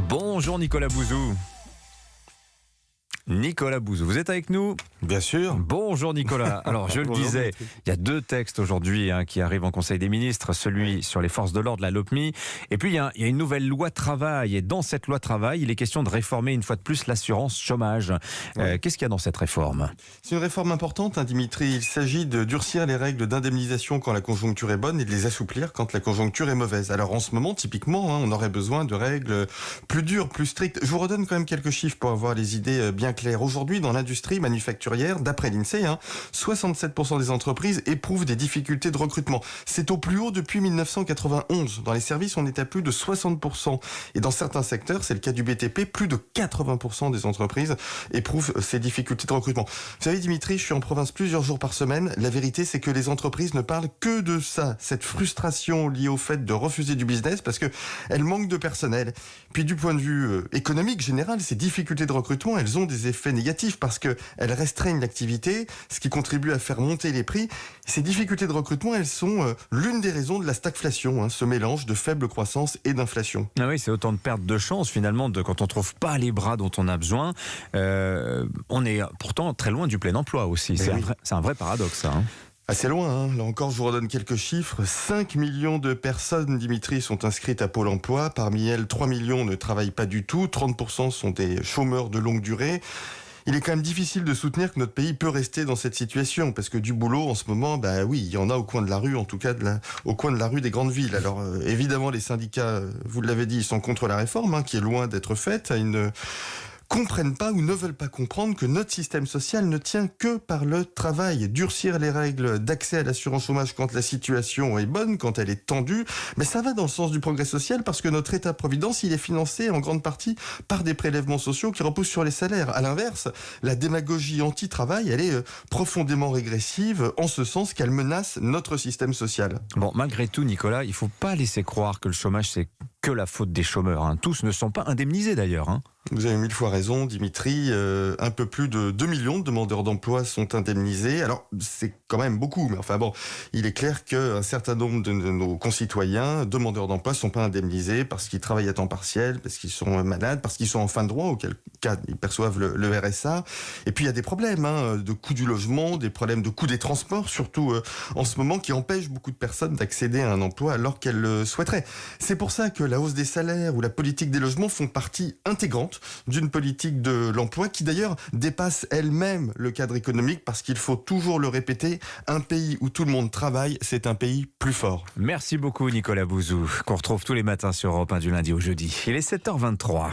Bonjour Nicolas Bouzou. Nicolas Bouzou, vous êtes avec nous ? Bien sûr. Bonjour Nicolas. Alors je le disais, il y a deux textes aujourd'hui qui arrivent en Conseil des ministres, celui sur les forces de l'ordre, la LOPMI, et puis il y a une nouvelle loi travail, et dans cette loi travail, il est question de réformer une fois de plus l'assurance chômage. Qu'est-ce qu'il y a dans cette réforme ? C'est une réforme importante, Dimitri. Il s'agit de durcir les règles d'indemnisation quand la conjoncture est bonne et de les assouplir quand la conjoncture est mauvaise. Alors en ce moment, typiquement, on aurait besoin de règles plus dures, plus strictes. Je vous redonne quand même quelques chiffres pour avoir les idées bien claires. Aujourd'hui, dans l'industrie manufacturière, d'après l'INSEE, 67% des entreprises éprouvent des difficultés de recrutement. C'est au plus haut depuis 1991. Dans les services, on est à plus de 60%. Et dans certains secteurs, c'est le cas du BTP, plus de 80% des entreprises éprouvent ces difficultés de recrutement. Vous savez, Dimitri, je suis en province plusieurs jours par semaine. La vérité, c'est que les entreprises ne parlent que de ça. Cette frustration liée au fait de refuser du business parce qu'elles manquent de personnel. Puis du point de vue économique général, ces difficultés de recrutement, elles ont des effets négatifs parce qu'elles restreignent l'activité, ce qui contribue à faire monter les prix. Ces difficultés de recrutement, elles sont l'une des raisons de la stagflation, ce mélange de faible croissance et d'inflation. Ah oui, c'est autant de pertes de chance finalement quand on ne trouve pas les bras dont on a besoin. On est pourtant très loin du plein emploi aussi. C'est un vrai paradoxe, ça. Assez loin, Là encore, je vous redonne quelques chiffres. 5 millions de personnes, Dimitri, sont inscrites à Pôle emploi. Parmi elles, 3 millions ne travaillent pas du tout. 30% sont des chômeurs de longue durée. Il est quand même difficile de soutenir que notre pays peut rester dans cette situation, parce que du boulot, en ce moment, oui, il y en a au coin de la rue, en tout cas au coin de la rue des grandes villes. Alors, évidemment, les syndicats, vous l'avez dit, ils sont contre la réforme, qui est loin d'être faite. Ils ne comprennent pas ou ne veulent pas comprendre que notre système social ne tient que par le travail. Durcir les règles d'accès à l'assurance chômage quand la situation est bonne, quand elle est tendue, mais ça va dans le sens du progrès social parce que notre État-providence, il est financé en grande partie par des prélèvements sociaux qui reposent sur les salaires. À l'inverse, la démagogie anti-travail, elle est profondément régressive en ce sens qu'elle menace notre système social. Bon, malgré tout, Nicolas, il ne faut pas laisser croire que le chômage, c'est que la faute des chômeurs. Tous ne sont pas indemnisés d'ailleurs. Vous avez 1000 fois raison, Dimitri. Un peu plus de 2 millions de demandeurs d'emploi sont indemnisés. Alors, c'est quand même beaucoup, mais il est clair qu'un certain nombre de nos concitoyens, demandeurs d'emploi, ne sont pas indemnisés parce qu'ils travaillent à temps partiel, parce qu'ils sont malades, parce qu'ils sont en fin de droit, auquel cas ils perçoivent le RSA. Et puis, il y a des problèmes de coût du logement, des problèmes de coût des transports, surtout en ce moment, qui empêchent beaucoup de personnes d'accéder à un emploi alors qu'elles le souhaiteraient. C'est pour ça que la hausse des salaires ou la politique des logements font partie intégrante d'une politique de l'emploi qui d'ailleurs dépasse elle-même le cadre économique parce qu'il faut toujours le répéter, un pays où tout le monde travaille, c'est un pays plus fort. Merci beaucoup Nicolas Bouzou, qu'on retrouve tous les matins sur Europe 1 du lundi au jeudi. Il est 7h23.